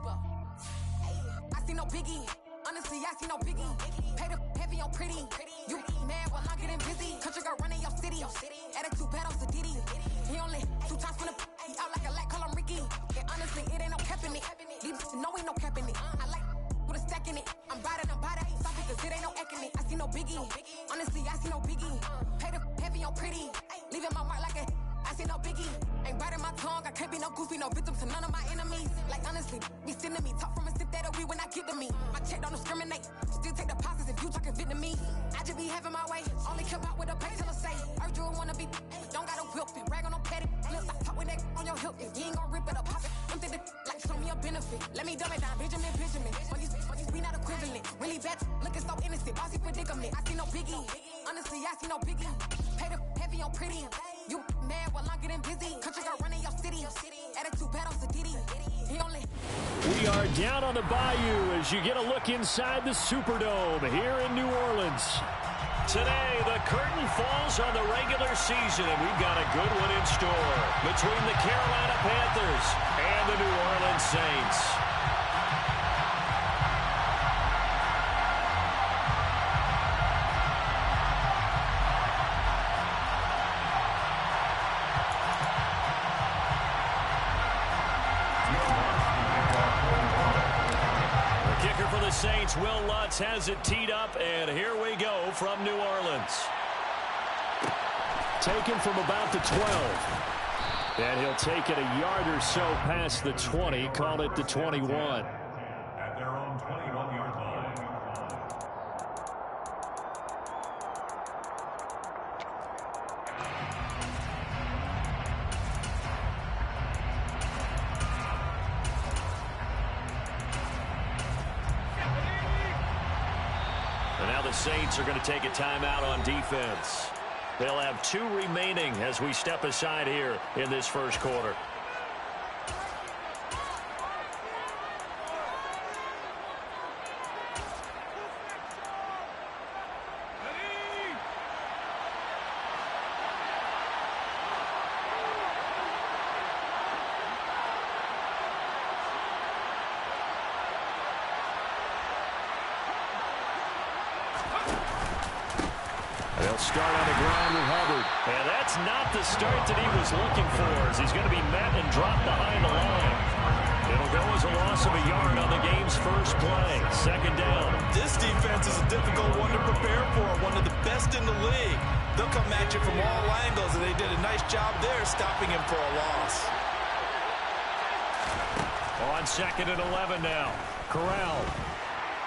I see no biggie. Honestly, I see no biggie. Pay the heavy on pretty. You mad while I'm getting busy. Country girl running your city. Attitude bad on Sadidi. He only 2 times from the he out like a light, call him Ricky. And honestly, it ain't no cap in it. These no ain't no cap in it. I like with a stack in it. I'm by that. Stop it, cause it ain't no acting it. I see no biggie. Honestly, I see no biggie. Pay the heavy on pretty. Leaving my mark like a I see no biggie. Ain't biting my tongue. I can't be no goofy, no victim to none of my enemies. Like honestly, be sending me talk from a sip that we when I get to me. My check don't discriminate. Still take deposits if you talking Vietnamese. I just be having my way. Only come out with a pay till I say. Urge you wanna be, don't got a whip and rag on no petty. Flip, I talk with that on your hip. If you ain't gon' rip it up, pop it. Empty the like show me a benefit. Let me dumb it down, Benjamin. When these we not equivalent. Really bad, looking so innocent. Bossy predicament. I see no biggie. Honestly, I see no biggie. Pay the heavy on pretty. You mad while I'm getting busy. Country girl running your city. Attitude bad on Sadidi. He only. We are down on the bayou as you get a look inside the Superdome here in New Orleans. Today, the curtain falls on the regular season, and we've got a good one in store between the Carolina Panthers and the New Orleans Saints. Saints, Will Lutz has it teed up, and here we go from New Orleans. Taken from about the 12. And he'll take it a yard or so past the 20, call it the 21. At their own 21-yard line. Saints are going to take a timeout on defense. They'll have 2 remaining as we step aside here in this first quarter. They'll start on the ground with Hubbard. And that's not the start that he was looking for, as he's going to be met and dropped behind the line. It'll go as a loss of a yard on the game's first play. Second down. This defense is a difficult one to prepare for, one of the best in the league. They'll come at you from all angles, and they did a nice job there stopping him for a loss. On 2nd and 11 now. Corral.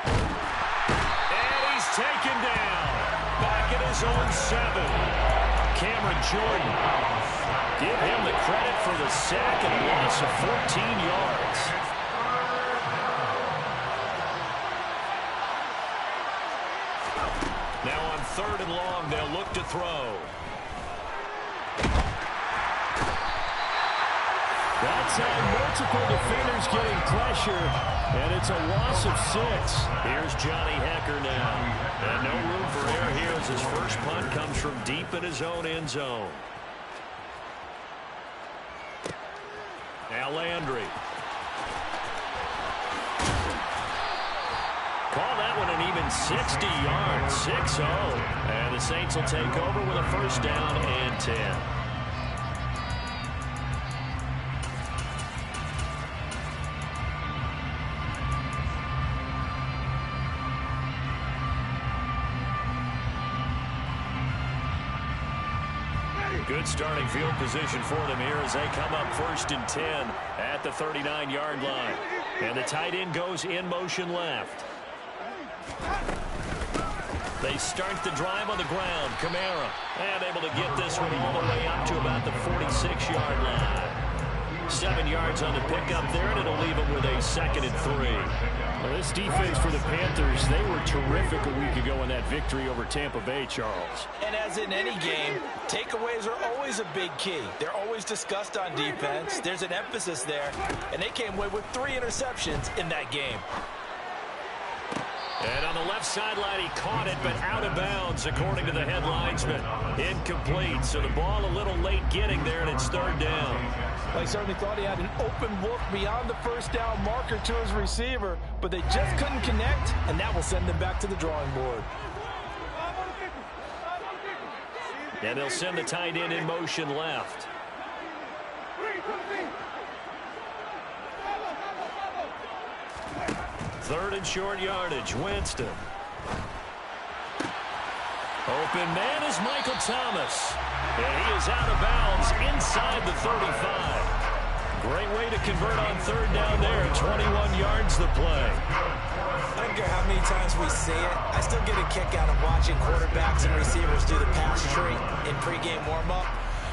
And he's taken down. Back at his own 7. Cameron Jordan. Give him the credit for the sack and a loss of 14 yards. Now on 3rd and long, they'll look to throw. That time, multiple defenders getting pressure, and it's a loss of 6. Here's Johnny Hecker now. And no room for error here as his first punt comes from deep in his own end zone. Now Landry. Call that one an even 60 yards, 6-0. And the Saints will take over with a first down and 10. Good starting field position for them here as they come up 1st and 10 at the 39-yard line. And the tight end goes in motion left. They start the drive on the ground. Kamara, and able to get this one all the way up to about the 46-yard line. 7 yards on the pickup there, and it'll leave them with a 2nd and 3. Well, this defense for the Panthers, they were terrific a week ago in that victory over Tampa Bay, Charles. And as in any game, takeaways are always a big key. They're always discussed on defense. There's an emphasis there, and they came away with 3 interceptions in that game. And on the left sideline, he caught it, but out of bounds, according to the head linesman. Incomplete, so the ball a little late getting there, and it's third down. Well, he certainly thought he had an open look beyond the first down marker to his receiver, but they just couldn't connect, and that will send them back to the drawing board. And they'll send the tight end in motion left. Third and short yardage, Winston. Open man is Michael Thomas. And he is out of bounds inside the 35. Great way to convert on third down there. 21 yards the play. I don't care how many times we see it. I still get a kick out of watching quarterbacks and receivers do the pass tree in pregame warm-up.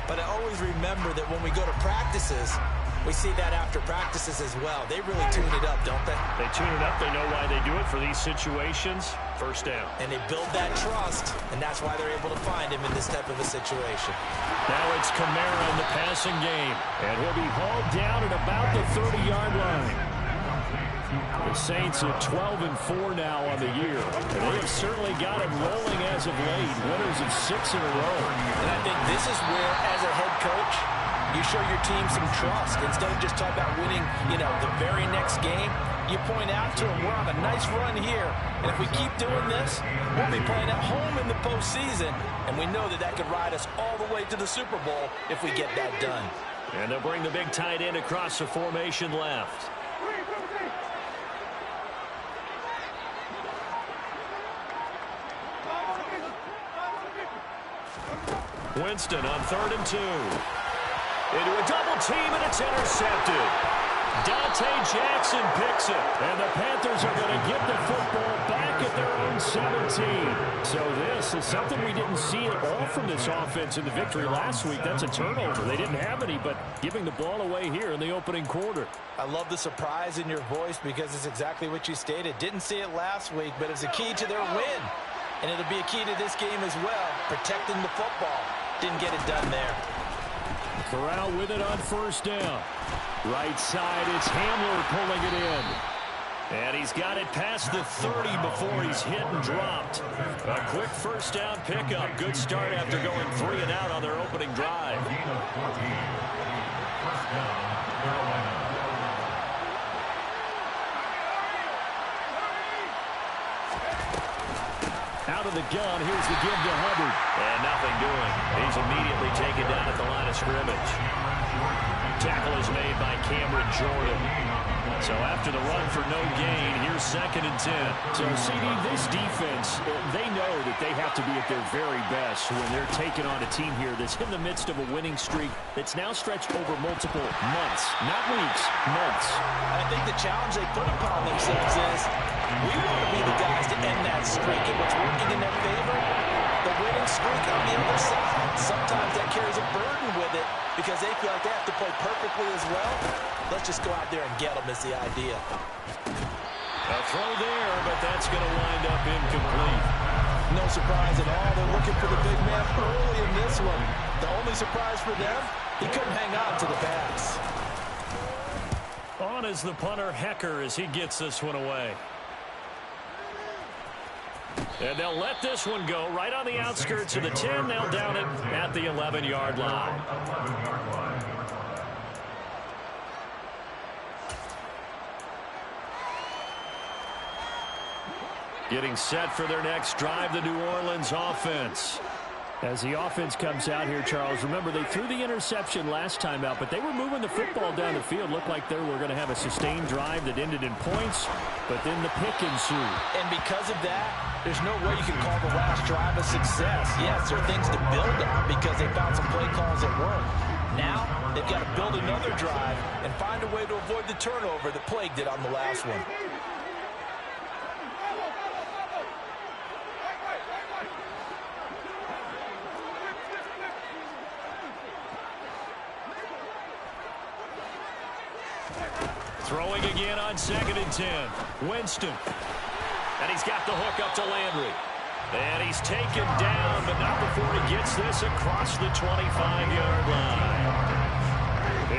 But I always remember that when we go to practices, we see that after practices as well. They really tune it up, don't they? They tune it up. They know why they do it for these situations. First down. And they build that trust, and that's why they're able to find him in this type of a situation. Now it's Kamara in the passing game. And he'll be hauled down at about the 30-yard line. The Saints are 12-4 now on the year. And they have certainly got it rolling as of late. Winners of 6 in a row. And I think this is where, as a head coach, you show your team some trust. Instead of just talking about winning, the very next game, you point out to them, we're on a nice run here. And if we keep doing this, we'll be playing at home in the postseason. And we know that that could ride us all the way to the Super Bowl if we get that done. And they'll bring the big tight end across the formation left. Winston on 3rd and 2. Into a double team, and it's intercepted. Dante Jackson picks it. And the Panthers are going to get the football back at their own 17. So this is something we didn't see at all from this offense in the victory last week. That's a turnover. They didn't have any, but giving the ball away here in the opening quarter. I love the surprise in your voice because it's exactly what you stated. Didn't see it last week, but it's a key to their win. And it'll be a key to this game as well, protecting the football. Didn't get it done there. Corral with it on first down. Right side, it's Hamler pulling it in. And he's got it past the 30 before he's hit and dropped. A quick first down pickup. Good start after going 3 and out on their opening drive. Out of the gun, here's the give to Hubbard. And nothing doing. He's immediately taken down at the line of scrimmage. Tackle is made by Cameron Jordan. So after the run for no gain, here's 2nd and 10. So, CD, this defense, they know that they have to be at their very best when they're taking on a team here that's in the midst of a winning streak that's now stretched over multiple months, not weeks, months. I think the challenge they put upon themselves is we want to be the guys to end that streak. And what's working in their favor? The winning streak on the other side. Sometimes that carries a burden with it because they feel like they have to play perfectly as well. Let's just go out there and get them is the idea. A throw there, but that's going to wind up incomplete. No surprise at all. They're looking for the big man early in this one. The only surprise for them, he couldn't hang on to the pass. On is the punter, Hecker, as he gets this one away. And they'll let this one go right on the outskirts of the 10. They'll down it at the 11-yard line. Getting set for their next drive, the New Orleans offense. As the offense comes out here, Charles, remember they threw the interception last time out, but they were moving the football down the field. Looked like they were going to have a sustained drive that ended in points, but then the pick ensued. And because of that, there's no way you can call the last drive a success. Yes, there are things to build on because they found some play calls that work. Now, they've got to build another drive and find a way to avoid the turnover that plagued it on the last one. Throwing again on 2nd and 10. Winston. And he's got the hook up to Landry. And he's taken down, but not before he gets this across the 25-yard line.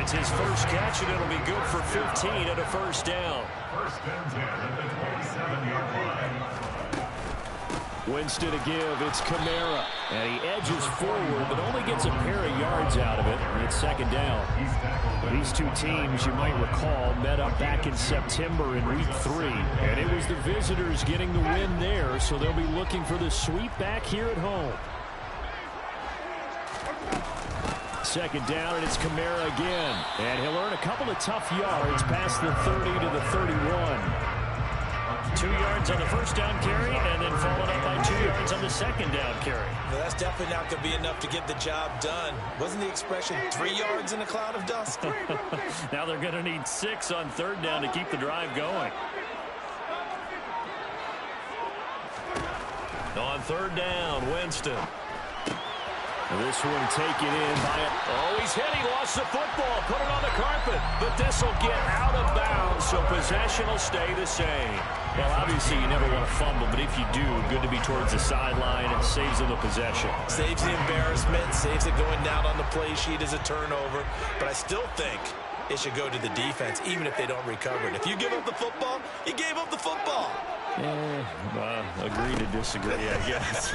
It's his first catch, and it'll be good for 15 and a first down. First and 10 at the 27-yard line. Winston to give. It's Kamara. And he edges forward, but only gets a pair of yards out of it. And it's second down. These two teams, you might recall, met up back in September in Week 3. And it was the visitors getting the win there, so they'll be looking for the sweep back here at home. Second down, and it's Kamara again. And he'll earn a couple of tough yards past the 30 to the 31. 2 yards on the first down carry, and then followed up by 2 yards on the second down carry. Well, that's definitely not going to be enough to get the job done. Wasn't the expression 3 yards in a cloud of dust? Now they're going to need 6 on third down to keep the drive going. On third down, Winston. This one taken in by it. Oh, he's hit. He lost the football. Put it on the carpet. But this will get out of bounds, so possession will stay the same. Well, obviously, you never want to fumble, but if you do, good to be towards the sideline. It saves them the possession. Saves the embarrassment. Saves it going down on the play sheet as a turnover. But I still think it should go to the defense, even if they don't recover it. If you give up the football, you gave up the football. Agree to disagree, I guess.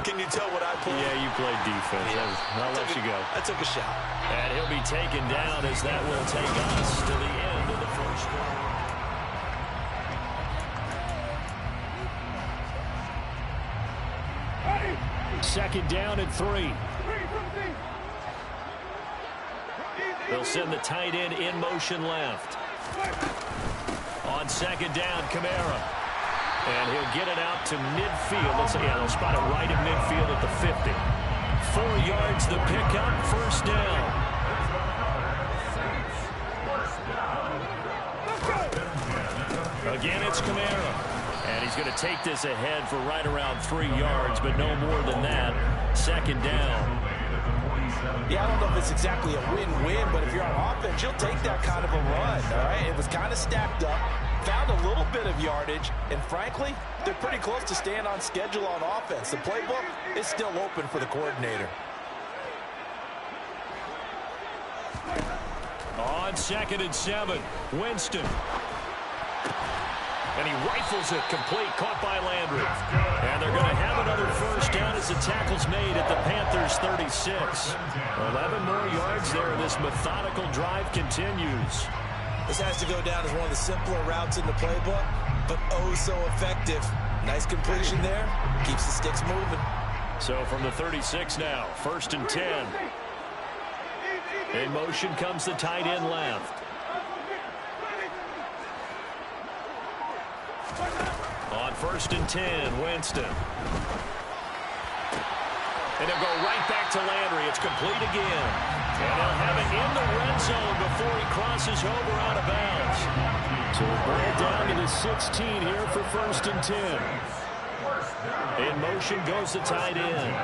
Can you tell what I pulled? Yeah, you played defense. Yeah. I'll let you go. I took a shot. And he'll be taken down as that will take us to the end of the first quarter. Second down and 3. They'll send the tight end in motion left. On second down, Kamara. And he'll get it out to midfield. They'll spot it right in midfield at the 50. 4 yards the pickup, first down. Again, it's Kamara. And he's going to take this ahead for right around 3 yards, but no more than that. Second down. Yeah, I don't know if it's exactly a win-win, but if you're on offense, you'll take that kind of a run, all right? It was kind of stacked up, found a little bit of yardage, and frankly, they're pretty close to staying on schedule on offense. The playbook is still open for the coordinator. On second and 7, Winston. And he rifles it complete, caught by Landry. And they're going to have another first down as the tackle's made at the Panthers' 36. 11 more yards there, and this methodical drive continues. This has to go down as one of the simpler routes in the playbook, but oh so effective. Nice completion there, keeps the sticks moving. So from the 36 now, first and 10. In motion comes the tight end left. On first and 10, Winston. And he'll go right back to Landry. It's complete again. And they'll have it in the red zone before he crosses over out of bounds. So ball down to the 16 here for first and 10. In motion goes the tight end.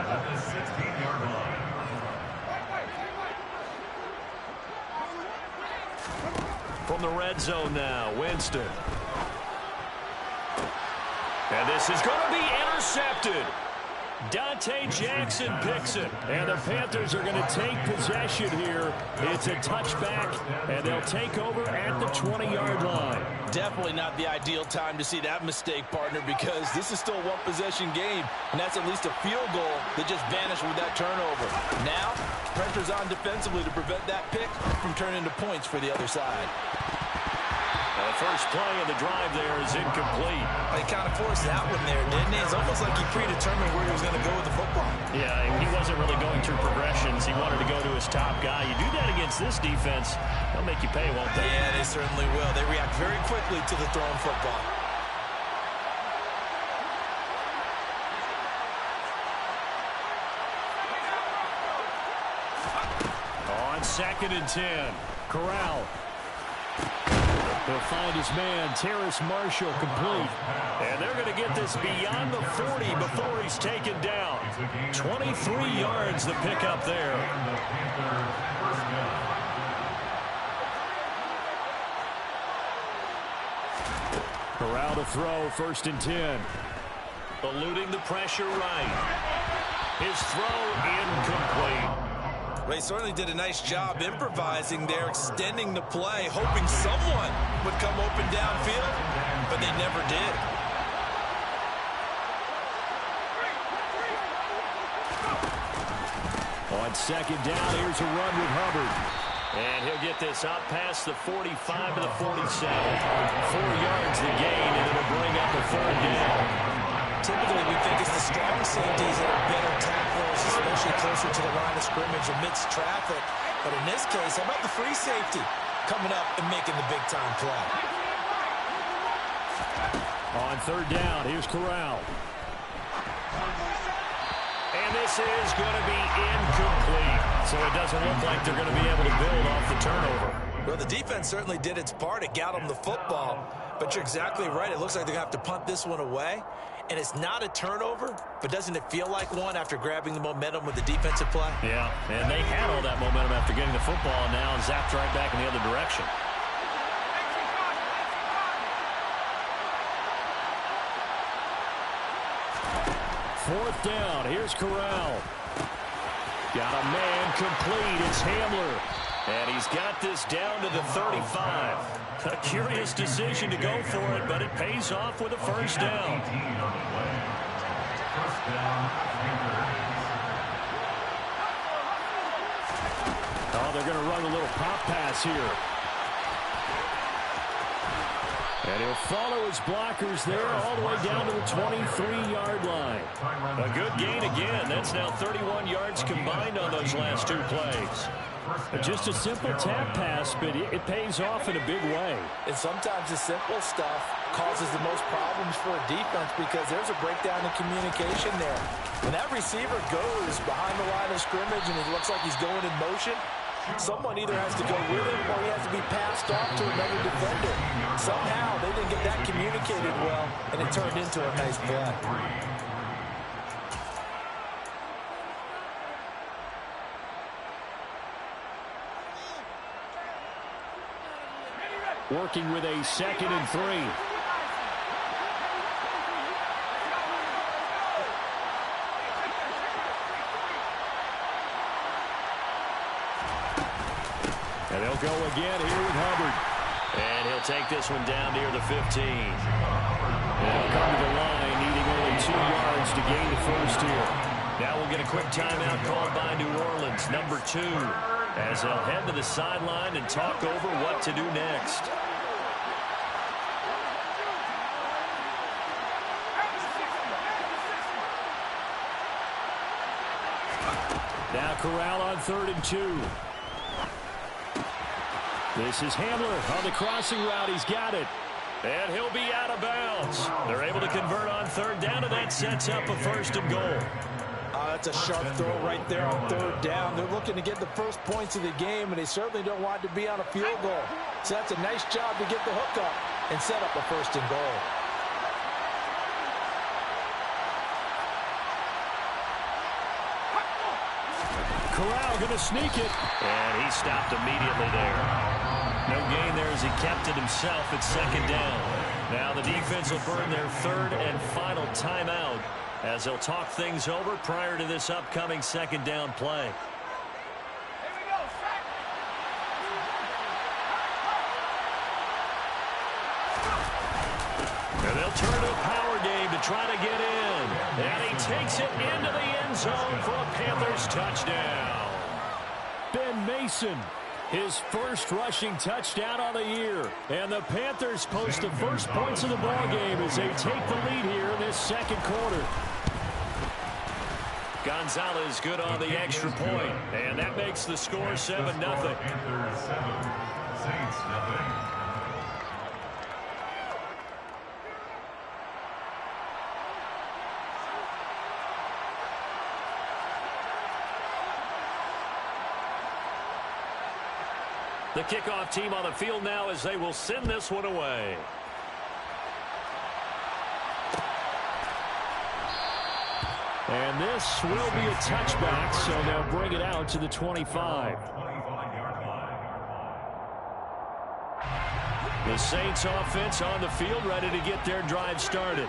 From the red zone now, Winston. And this is going to be intercepted. Dante Jackson picks it. And the Panthers are going to take possession here. It's a touchback, and they'll take over at the 20-yard line. Definitely not the ideal time to see that mistake, partner, because this is still a one-possession game, and that's at least a field goal that just vanished with that turnover. Now, pressure's on defensively to prevent that pick from turning into points for the other side. The first play of the drive there is incomplete. He kind of forced that one there, didn't he? It's almost like he predetermined where he was going to go with the football. Yeah, he wasn't really going through progressions. He wanted to go to his top guy. You do that against this defense, they'll make you pay, won't they? Yeah, they certainly will. They react very quickly to the thrown football. On second and 10, Corral. He'll find his man, Terrace Marshall, complete. And they're going to get this beyond the 40 before he's taken down. 23 yards the pickup there. Corral to throw, first and 10. Eluding the pressure right. His throw incomplete. Well, he certainly did a nice job improvising there, extending the play, hoping someone would come open downfield, but they never did. On second down, here's a run with Hubbard. And he'll get this out past the 45 to the 47. 4 yards the gain, and it'll bring up a third down. Typically, we think it's the strong safeties that are better tacklers, especially closer to the line of scrimmage amidst traffic. But in this case, how about the free safety coming up and making the big-time play? On third down, here's Corral. And this is going to be incomplete. So it doesn't look like they're going to be able to build off the turnover. Well, the defense certainly did its part. It got them the football. But you're exactly right. It looks like they're going to have to punt this one away. And it's not a turnover, but doesn't it feel like one after grabbing the momentum with the defensive play? Yeah, and they had all that momentum after getting the football, and now zapped right back in the other direction. Fourth down, here's Corral. Got a man complete, it's Hamler. And he's got this down to the 35. A curious decision to go for it, but it pays off with a first down. Oh, they're going to run a little pop pass here. And he'll follow his blockers there all the way down to the 23-yard line. A good gain again. That's now 31 yards combined on those last 2 plays. Just a simple tap pass, but it pays off in a big way. And sometimes the simple stuff causes the most problems for a defense because there's a breakdown in communication there. When that receiver goes behind the line of scrimmage and it looks like he's going in motion, someone either has to go with him or he has to be passed off to another defender. Somehow they didn't get that communicated well, and it turned into a nice play. Working with a 2nd and 3. And they'll go again here with Hubbard. And he'll take this one down near the 15. And he'll come to the line, needing only 2 yards to gain the first here. Now we'll get a quick timeout called by New Orleans, number 2. As they'll head to the sideline and talk over what to do next. Now Corral on 3rd and 2. This is Hamler on the crossing route. He's got it. And he'll be out of bounds. They're able to convert on 3rd down, and that sets up a 1st and goal. That's a sharp throw right there on 3rd down. They're looking to get the first points of the game, and they certainly don't want it to be on a field goal. So that's a nice job to get the hook up and set up a 1st and goal. Corral going to sneak it. And he stopped immediately there. No gain there as he kept it himself at 2nd down. Now the defense will burn their 3rd and final timeout as they'll talk things over prior to this upcoming 2nd down play. And they'll turn to a power game to try to get in. And he takes it into the end zone for a Panthers touchdown. Ben Mason, his first rushing touchdown on the year. And the Panthers post the first points of the ball game as they take the lead here in this 2nd quarter. Gonzalez good on the extra point, and that makes the score 7-0. Panthers 7, Saints nothing. The kickoff team on the field now as they will send this one away. And this will be a touchback, so they'll bring it out to the 25. The Saints offense on the field ready to get their drive started.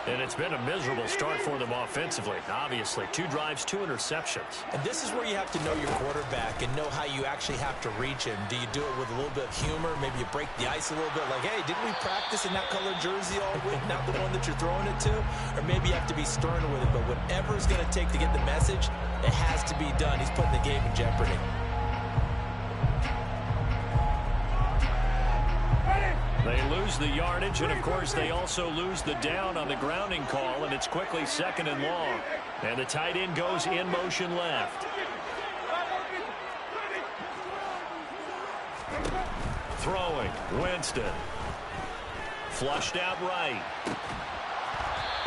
And it's been a miserable start for them offensively. Obviously, 2 drives, 2 interceptions. And this is where you have to know your quarterback and know how you actually have to reach him. Do you do it with a little bit of humor? Maybe you break the ice a little bit like, hey, didn't we practice in that colored jersey all week, not the one that you're throwing it to? Or maybe you have to be stern with it. But whatever it's going to take to get the message, it has to be done. He's putting the game in jeopardy. They lose the yardage, and, of course, they also lose the down on the grounding call, and it's quickly 2nd and long. And the tight end goes in motion left. Throwing, Winston. Flushed out right.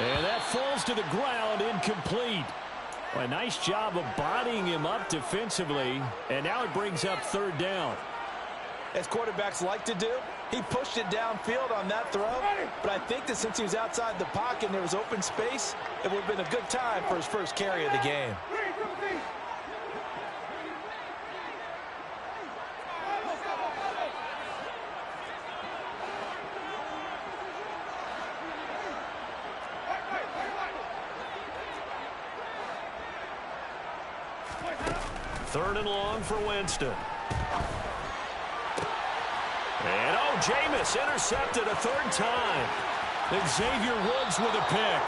And that falls to the ground, incomplete. A nice job of bodying him up defensively, and now it brings up 3rd down. As quarterbacks like to do, he pushed it downfield on that throw, but I think that since he was outside the pocket and there was open space, it would have been a good time for his first carry of the game. Third and long for Winston. And, Jameis intercepted a 3rd time. Xavier Woods with a pick.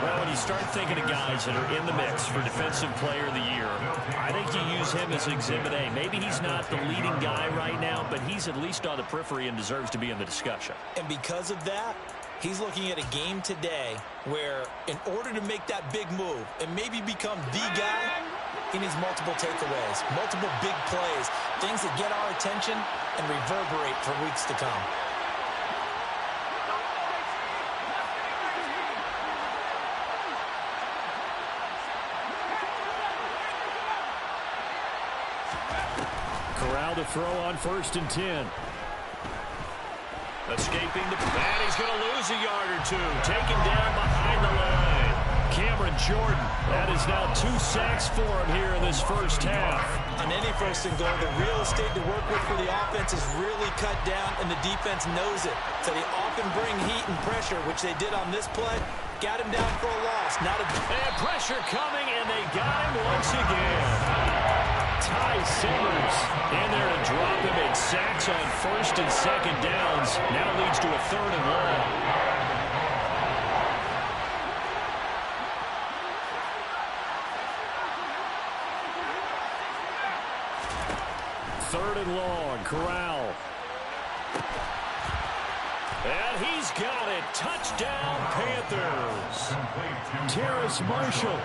Well, when you start thinking of guys that are in the mix for Defensive Player of the Year, I think you use him as Exhibit A. Maybe he's not the leading guy right now, but he's at least on the periphery and deserves to be in the discussion. And because of that, he's looking at a game today where in order to make that big move and maybe become the guy, he needs multiple takeaways, multiple big plays, things that get our attention and reverberate for weeks to come. Corral to throw on 1st and 10. Escaping the bat, he's going to lose a yard or 2. Taken down behind the line. Cameron Jordan. That is now 2 sacks for him here in this first half. On any 1st and goal, the real estate to work with for the offense is really cut down, and the defense knows it. So they often bring heat and pressure, which they did on this play. Got him down for a loss. And pressure coming, and they got him once again. Ty Simmers in there to drop him in sacks on 1st and 2nd downs. Now leads to a 3rd and long. Third and long, Corral. And he's got it. Touchdown, Panthers. Terrace Marshall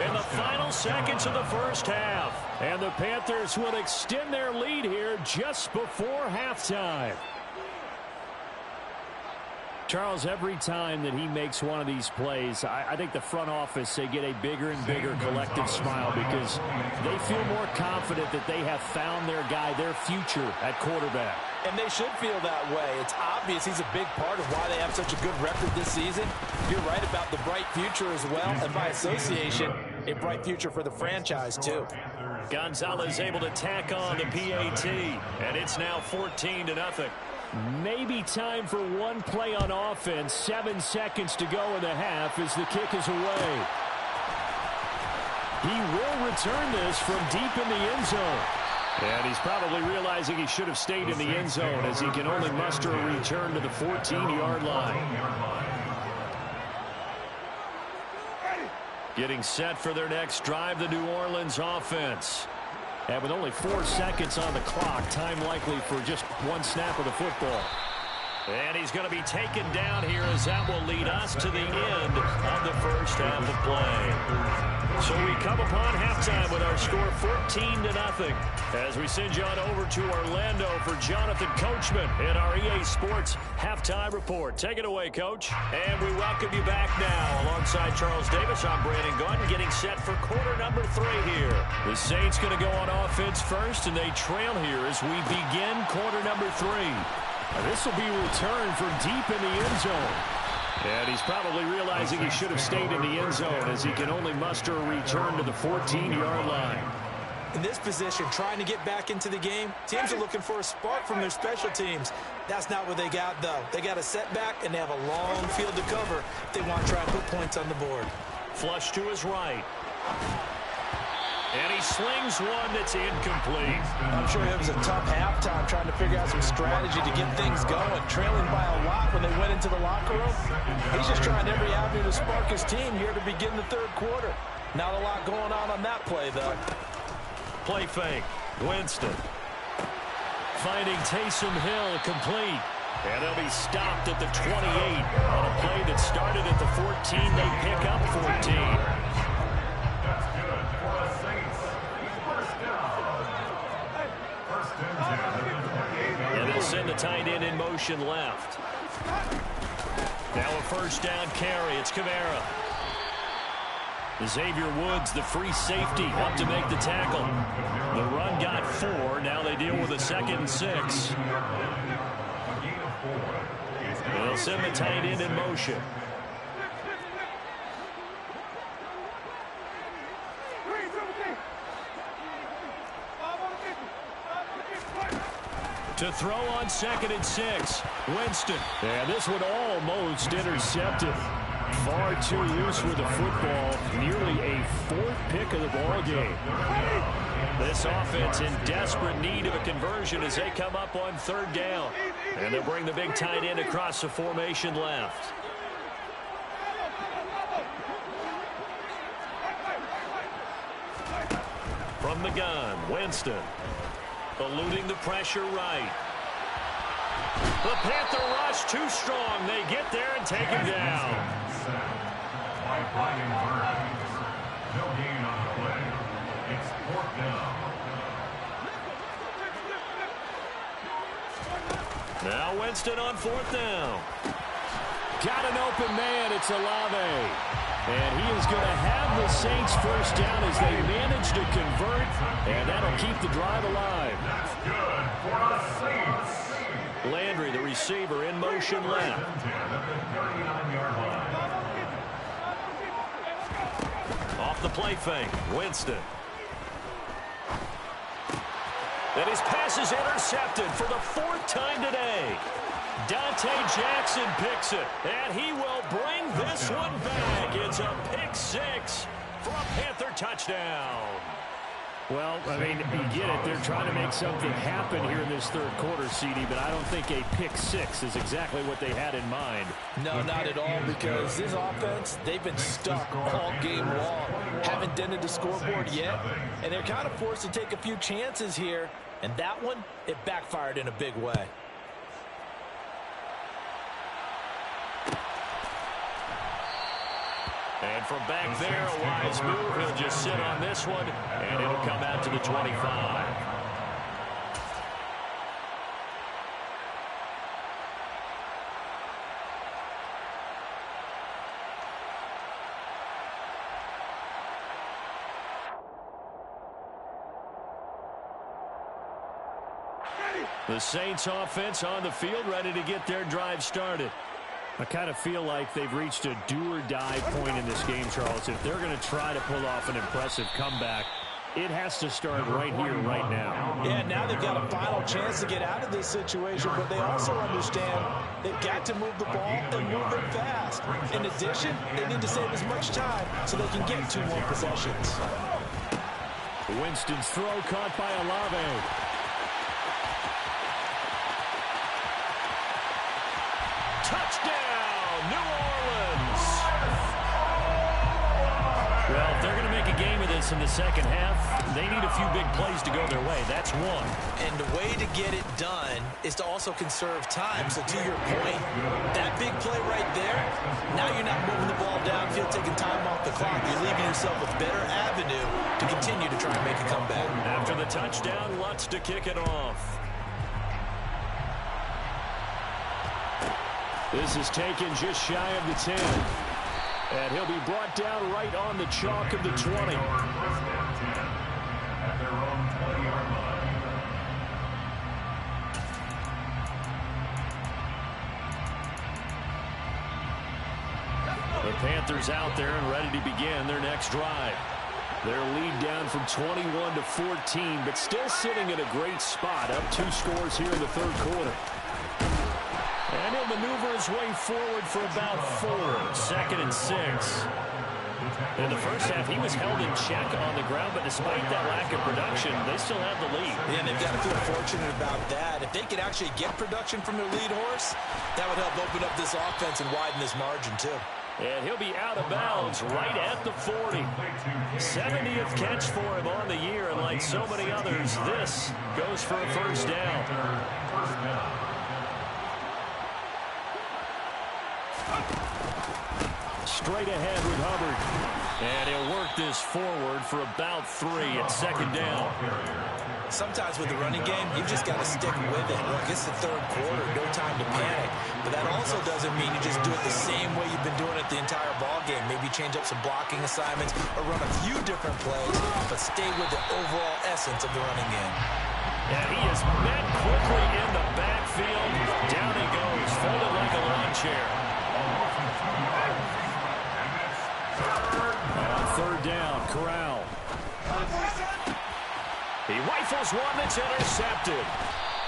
in the final seconds of the first half. And the Panthers will extend their lead here just before halftime. Charles, every time that he makes one of these plays, I think the front office, they get a bigger and bigger collective smile because they feel more confident that they have found their guy, their future at quarterback. And they should feel that way. It's obvious he's a big part of why they have such a good record this season. You're right about the bright future as well, and by association, a bright future for the franchise too. Gonzalez able to tack on the PAT, and it's now 14-0. Maybe time for one play on offense. 7 seconds to go in the half as the kick is away. He will return this from deep in the end zone. And he's probably realizing he should have stayed in the end zone as he can only muster a return to the 14-yard line. Getting set for their next drive, the New Orleans offense. And with only 4 seconds on the clock, time likely for just one snap of the football. And he's going to be taken down here as that will lead us to the end of the first half of play. So we come upon halftime with our score 14-0 as we send you on over to Orlando for Jonathan Coachman in our EA Sports Halftime Report. Take it away, Coach. And we welcome you back now. Alongside Charles Davis, I'm Brandon Gunn, getting set for quarter number 3 here. The Saints going to go on offense first, and they trail here as we begin quarter number 3. This will be returned from deep in the end zone. And he's probably realizing he should have stayed in the end zone as he can only muster a return to the 14-yard line. In this position, trying to get back into the game, teams are looking for a spark from their special teams. That's not what they got, though. They got a setback, and they have a long field to cover if they want to try and put points on the board. Flush to his right. And he slings one that's incomplete. I'm sure it was a tough halftime trying to figure out some strategy to get things going. Trailing by a lot when they went into the locker room. He's just trying every avenue to spark his team here to begin the third quarter. Not a lot going on that play, though. Play fake. Winston. Finding Taysom Hill complete. And they'll be stopped at the 28 on a play that started at the 14. They pick up 14. And they'll send the tight end in motion left. Now a first down carry. It's Kamara. Xavier Woods, the free safety, up to make the tackle. The run got 4. Now they deal with a 2nd and 6. They'll send the tight end in motion. To throw on 2nd and 6. Winston. And this one almost intercepted. Far too loose with the football. Nearly a 4th pick of the ball game. This offense in desperate need of a conversion as they come up on 3rd down. And they'll bring the big tight end across the formation left. From the gun, Winston. Eluding the pressure right. The Panther rush too strong. They get there and take him down. By Brian Burns. No gain on the play. It's 4th down. Now Winston on 4th down. Got an open man. It's Olave. And he is going to have the Saints first down as they manage to convert. And that'll keep the drive alive. That's good for the Saints. Landry, the receiver, in motion left. Off the play fake, Winston. And his pass is intercepted for the 4th time today. Dante Jackson picks it, and he will bring this one back. It's a pick 6 for a Panther touchdown. Well, I mean, you get it. They're trying to make something happen here in this 3rd quarter, CD, but I don't think a pick 6 is exactly what they had in mind. No, not at all, because this offense, they've been stuck all game long. Haven't dented the scoreboard yet, and they're kind of forced to take a few chances here, and that one, it backfired in a big way. And from back there, a wise move. He'll just sit on this one, and it'll come out to the 25. The Saints offense on the field, ready to get their drive started. I kind of feel like they've reached a do-or-die point in this game, Charles. If they're going to try to pull off an impressive comeback, it has to start right here, right now. Yeah, now they've got a final chance to get out of this situation, but they also understand they've got to move the ball and move it fast. In addition, they need to save as much time so they can get 2 more possessions. Winston's throw caught by Olave. Touchdown, New Orleans. Well, if they're going to make a game of this in the second half, they need a few big plays to go their way. That's one. And the way to get it done is to also conserve time. So to your point, that big play right there, now you're not moving the ball downfield, taking time off the clock. You're leaving yourself a better avenue to continue to try and make a comeback. After the touchdown, Lutz to kick it off. This is taken just shy of the 10. And he'll be brought down right on the chalk of the 20. At their own 20-yard line. The Panthers out there and ready to begin their next drive. Their lead down from 21 to 14, but still sitting in a great spot, up 2 scores here in the third quarter. And he'll maneuver his way forward for about 4. 2nd and 6. In the first half, he was held in check on the ground, but despite that lack of production, they still have the lead. Yeah, and they've got to feel fortunate about that. If they could actually get production from their lead horse, that would help open up this offense and widen this margin, too. And he'll be out of bounds right at the 40. 70th catch for him on the year, and like so many others, this goes for a first down. Straight ahead with Hubbard. And he'll work this forward for about 3 at 2nd down. Sometimes with the running game, you've just got to stick with it. Look, it's the third quarter, no time to panic. But that also doesn't mean you just do it the same way you've been doing it the entire ball game. Maybe change up some blocking assignments or run a few different plays, but stay with the overall essence of the running game. And he is met quickly in the backfield. Down he goes, folded like a lawn chair. On 3rd down, Corral. He rifles one that's intercepted.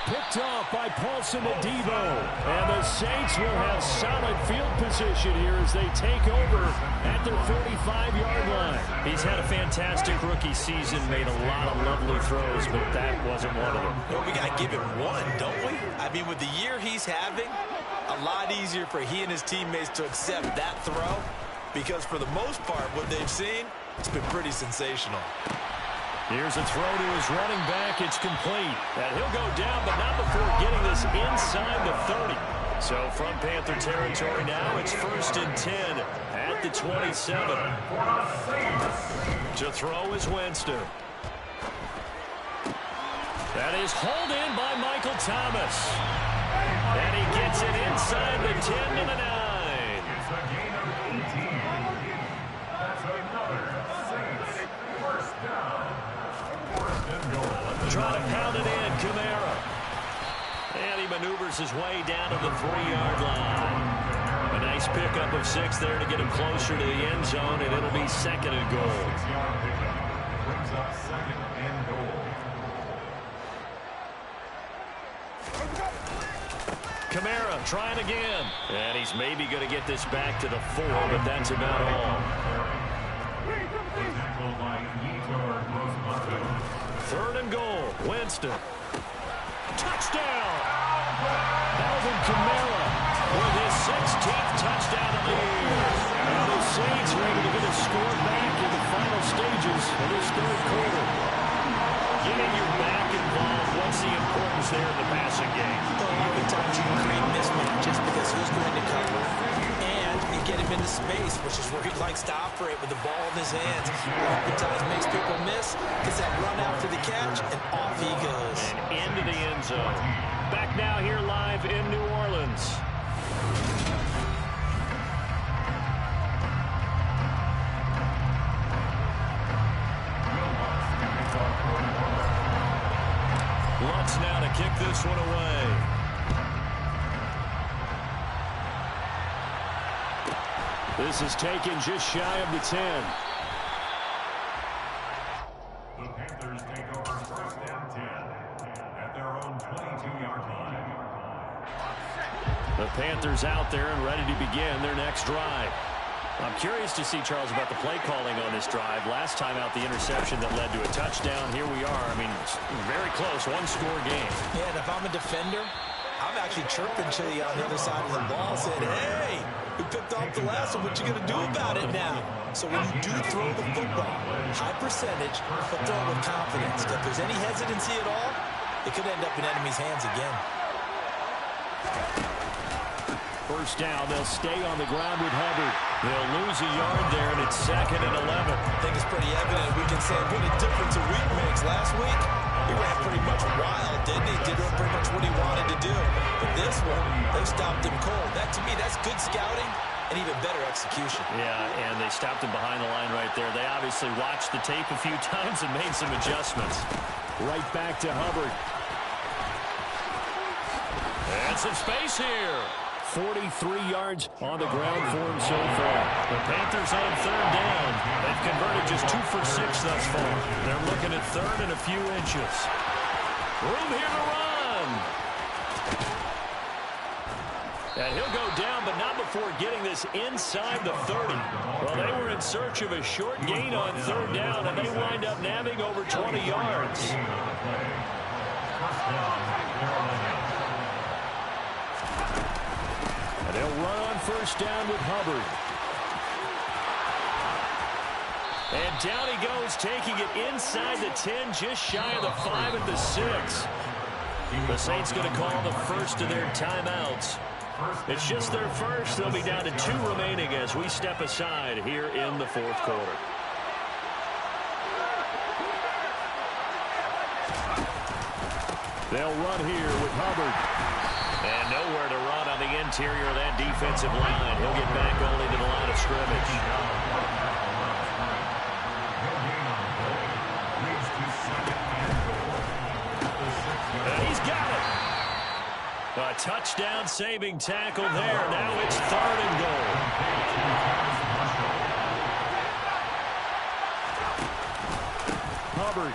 Picked off by Paulson Adebo. And the Saints will have solid field position here as they take over at their 45-yard line. He's had a fantastic rookie season, made a lot of lovely throws, but that wasn't one of them. Well, we got to give him one, don't we? I mean, with the year he's having, a lot easier for he and his teammates to accept that throw, because for the most part, what they've seen, it's been pretty sensational. Here's a throw to his running back. It's complete. And he'll go down, but not before getting this inside the 30. So from Panther territory now, it's 1st and 10 at the 27. To throw is Winston. That is hauled in by Michael Thomas. And he gets it inside the 10 to the 9. It's a gain of 18. That's another Saints first down. Try to pound it in, Kamara. And he maneuvers his way down to the 3-yard line. A nice pickup of 6 there to get him closer to the end zone, and it'll be 2nd and goal. 6-yard pickup brings up 2nd and goal. Kamara trying again. And he's maybe going to get this back to the 4, but that's about all. Tackled by Yetur Gross-Matos. 3rd and goal. Winston. Touchdown! Alvin Kamara with his 16th touchdown of the year. And the Saints are able to get a score back in the final stages of this third quarter. Getting your back involved, what's the importance there in the passing game? Well, oftentimes you can create mismatches because who's going to cover, and you get him into space, which is where he likes to operate with the ball in his hands. Oftentimes makes people miss, gets that run after the catch, and off he goes. And into the end zone. Back now here live in New Orleans. Lutz now to kick this one away. This is taken just shy of the 10. The Panthers take over 1st and 10 at their own 22-yard line. The Panthers out there and ready to begin their next drive. I'm curious to see, Charles, about the play calling on this drive. Last time out, the interception that led to a touchdown. Here we are. I mean, very close, one-score game. Yeah, and if I'm a defender, I'm actually chirping to you on the other side of the ball, saying, hey, we picked off the last one. What you going to do about it now? So when you do throw the football, high percentage, but throw it with confidence. If there's any hesitancy at all, it could end up in enemy's hands again. First down, they'll stay on the ground with Hubbard. They'll lose a yard there, and it's 2nd and 11. I think it's pretty evident. We can say what a difference a week makes. Last week, he ran pretty much wild, didn't he? Did pretty much what he wanted to do. But this one, they stopped him cold. That, to me, that's good scouting and even better execution. Yeah, and they stopped him behind the line right there. They obviously watched the tape a few times and made some adjustments. Right back to Hubbard. And some space here. 43 yards on the ground for him so far. The Panthers on third down. They've converted just 2 for 6 thus far. They're looking at third and a few inches. Room here to run. And he'll go down, but not before getting this inside the 30. Well, they were in search of a short gain on third down, and they wind up nabbing over 20 yards. And they'll run on first down with Hubbard. And down he goes, taking it inside the 10, just shy of the 5 at the 6. The Saints going to call the first of their timeouts. It's just their first. They'll be down to 2 remaining as we step aside here in the fourth quarter. They'll run here with Hubbard. And nowhere to run on the interior of that defensive line. He'll get back only to the line of scrimmage. And he's got it. A touchdown-saving tackle there. Now it's 3rd and goal. Hubbard.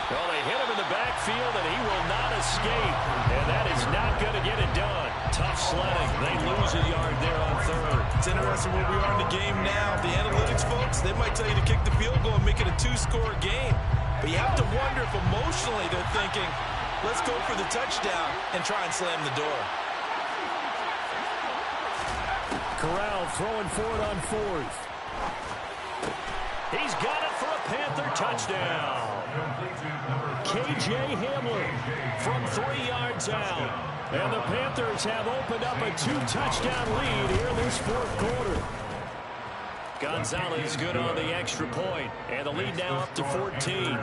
Well, they hit him in the backfield, and he will not escape. And that is not going to get it done. Tough sledding. They lose a yard there on 3rd. It's interesting where we are in the game now. The analytics folks, they might tell you to kick the field goal and make it a 2-score game. But you have to wonder if emotionally they're thinking, let's go for the touchdown and try and slam the door. Corral throwing for it on 4th. He's got it for a Panther touchdown. K.J. Hamler from 3 yards out. And the Panthers have opened up a 2-touchdown lead here in this fourth quarter. Gonzalez good on the extra point. And the lead now up to 14.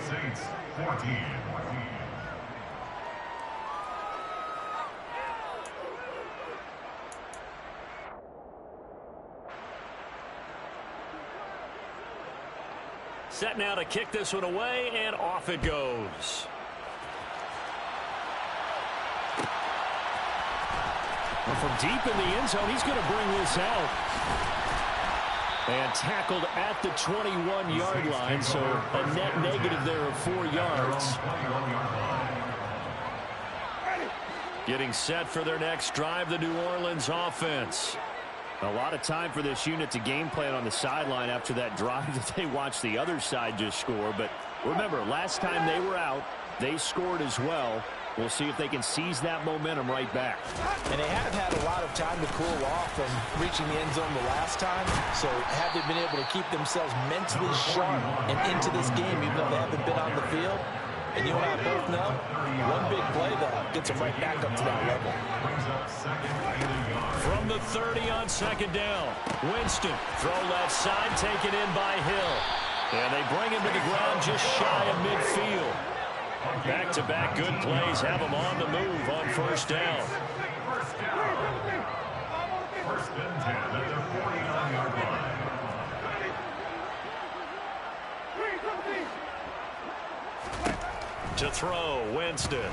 Saints 14. Set now to kick this one away, and off it goes. Well, from deep in the end zone, he's going to bring this out. And tackled at the 21-yard line, so a net negative there of 4 yards. Getting set for their next drive, the New Orleans offense. A lot of time for this unit to game plan on the sideline after that drive that they watched the other side just score. But remember, last time they were out, they scored as well. We'll see if they can seize that momentum right back. And they have had a lot of time to cool off from reaching the end zone the last time. So have they been able to keep themselves mentally sharp and into this game, even though they haven't been on the field? And you and I both know, one big play, though, gets them right back up to that level. From the 30 on second down, Winston, throw left side, taken in by Hill. And they bring him to the ground just shy of midfield. Back-to-back good plays have them on the move on first down. First and 10 at the 49-yard line. To throw, Winston.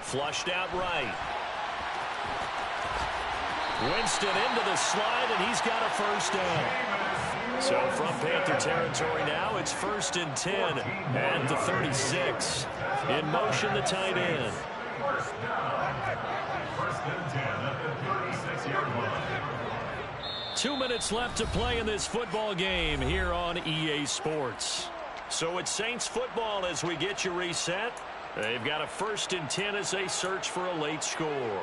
Flushed out right. Winston into the slide, and he's got a first down. So from Panther territory now, it's 1st and 10 at the 36. In motion, the tight end. First and 10 at the 36-yard line. 2 minutes left to play in this football game here on EA Sports. So it's Saints football as we get you reset. They've got a 1st and 10 as they search for a late score.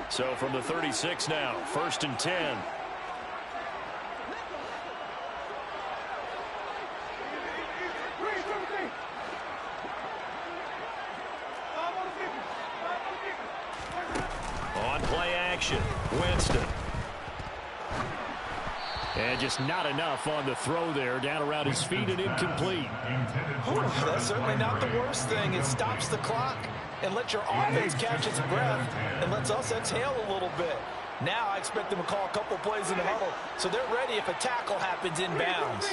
So from the 36 now, 1st and 10. On play action, Winston. And just not enough on the throw there, down around his feet and incomplete. That's certainly not the worst thing. It stops the clock and lets your offense catch its breath and lets us exhale a little bit. Now I expect them to call a couple plays in the huddle so they're ready if a tackle happens inbounds.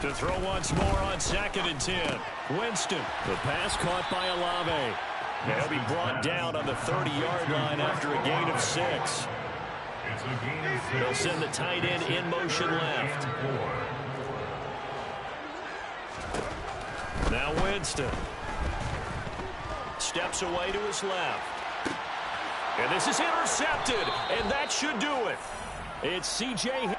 To throw once more on 2nd and 10. Winston. The pass caught by Olave. And he'll be brought down on the 30-yard line after a gain of 6. It's a gain of 6. They'll send the tight end in motion left. Now Winston. Steps away to his left. And this is intercepted. And that should do it. It's C.J.